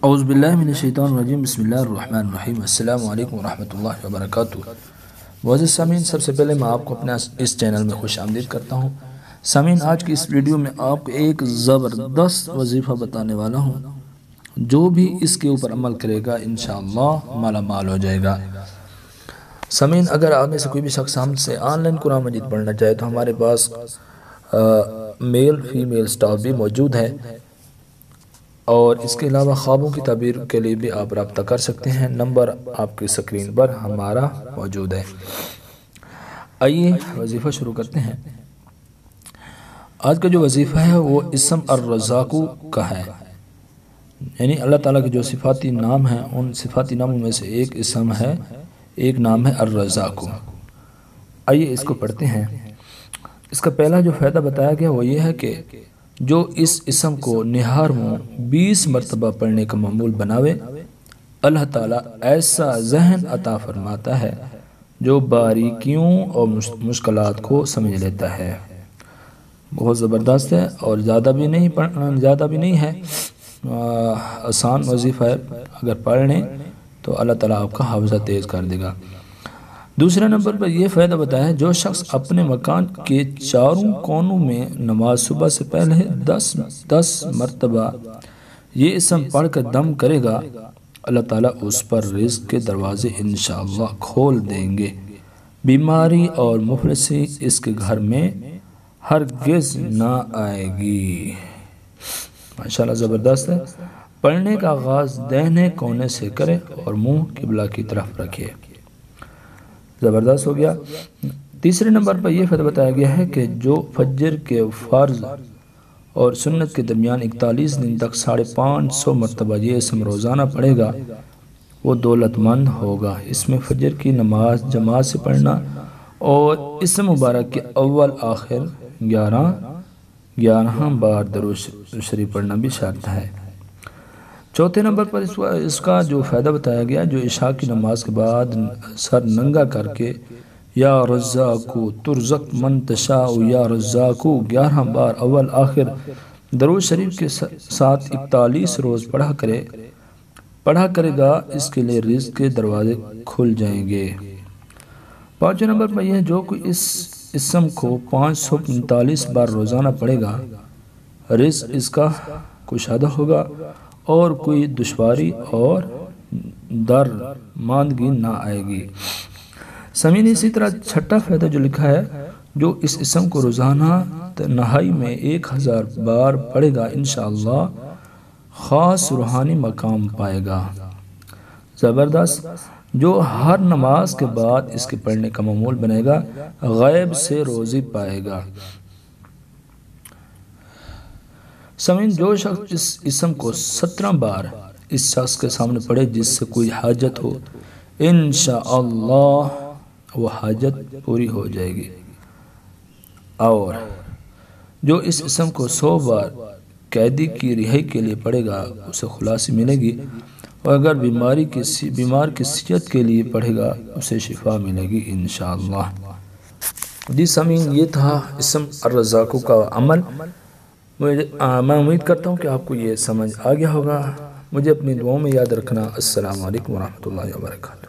اعوذ باللہ من الشیطان الرجیم، بسم اللہ الرحمن الرحیم، السلام علیکم ورحمۃ اللہ وبرکاتہ۔ معزز سامعین، سب سے پہلے میں آپ کو اپنا اس چینل میں خوش آمدید کرتا ہوں۔ سامعین، آج کی اس ویڈیو میں آپ کو ایک زبردست وظیفہ بتانے والا ہوں، جو بھی اس کے اوپر عمل کرے گا انشاءاللہ مالا مال ہو جائے گا۔ سامعین، اگر آپ میں سے کوئی بھی شخص ہم سے آن لائن قرآن مجید پڑھنا چاہے تو ہمارے پاس میل فیمیل سٹاف بھی موجود ہے، اور اس کے علاوہ خوابوں کی تعبیر کے لیے بھی آپ رابطہ کر سکتے ہیں۔ نمبر آپ کی سکرین پر ہمارا موجود ہے۔ آئیے وظیفہ شروع کرتے ہیں۔ آج کا جو وظیفہ ہے وہ اسم الرزاق کا ہے، یعنی اللہ تعالیٰ کے جو صفاتی نام ہیں ان صفاتی ناموں میں سے ایک اسم ہے، ایک نام ہے الرزاق۔ آئیے اس کو پڑھتے ہیں۔ اس کا پہلا جو فائدہ بتایا گیا وہ یہ ہے کہ جو اس اسم کو نہار میں 20 مرتبہ پڑھنے کا معمول بناوے، اللہ تعالیٰ ایسا ذہن عطا فرماتا ہے جو باریکیوں اور مشکلات کو سمجھ لیتا ہے۔ بہت زبردست ہے، اور زیادہ بھی نہیں ہے، آسان وظیفہ ہے۔ اگر پڑھ لیں تو اللہ تعالیٰ آپ کا حافظہ تیز کر دے گا۔ دوسرے نمبر پر یہ فائدہ بتایا ہے، جو شخص اپنے مکان کے چاروں کونوں میں نماز صبح سے پہلے 10 مرتبہ یہ اسم پڑھ کر دم کرے گا، اللہ تعالیٰ اس پر رزق کے دروازے انشاءاللہ کھول دیں گے۔ بیماری اور مفلسی اس کے گھر میں ہرگز نہ آئے گی۔ ماشاءاللہ زبردست ہے۔ پڑھنے کا آغاز دہنے کونے سے کرے اور منہ قبلہ کی طرف رکھے۔ زبردست ہو گیا۔ تیسرے نمبر پر یہ فائدہ بتایا گیا ہے کہ جو فجر کے فرض اور سنت کے درمیان 41 دن تک 550 مرتبہ یہ اسم روزانہ پڑھے گا وہ دولت مند ہوگا۔ اس میں فجر کی نماز جماعت سے پڑھنا اور اسم مبارک کے اول آخر 11 بار درود شریف پڑھنا بھی شرط ہے۔ چوتھے نمبر پر اس کا جو فائدہ بتایا گیا، جو عشاء کی نماز کے بعد سر ننگا کر کے یا رزاق ترزق من تشاء یا رزاق 11 بار اول آخر درود شریف کے ساتھ 41 روز پڑھا کرے گا، اس کے لیے رزق کے دروازے کھل جائیں گے۔ پانچویں نمبر پر یہ، جو کوئی اس اسم کو 545 بار روزانہ پڑھے گا، رزق اس کا کشادہ ہوگا اور کوئی دشواری اور درماندگی نہ آئے گی۔ سامعین، اسی طرح چھٹا فائدہ جو لکھا ہے، جو اس اسم کو روزانہ تنہائی میں 1000 بار پڑھے گا انشاءاللہ خاص روحانی مقام پائے گا۔ زبردست۔ جو ہر نماز کے بعد اس کے پڑھنے کا معمول بنے گا، غیب سے روزی پائے گا۔ سامعین، جو شخص اس اسم کو 17 بار اس شخص کے سامنے پڑھے جس سے کوئی حاجت ہو، انشاءاللہ وہ حاجت پوری ہو جائے گی۔ اور جو اس اسم کو 100 بار قیدی کی رہائی کے لیے پڑھے گا اسے خلاصی ملے گی، اور اگر بیمار کی صحت کے لیے پڑھے گا اسے شفا ملے گی انشاءاللہ۔ جی سامعین، یہ تھا اسم الرزاق کا عمل۔ میں امید کرتا ہوں کہ آپ کو یہ سمجھ آ گیا ہوگا۔ مجھے اپنی دعاؤں میں یاد رکھنا۔ السلام علیکم ورحمۃ اللہ وبرکاتہ۔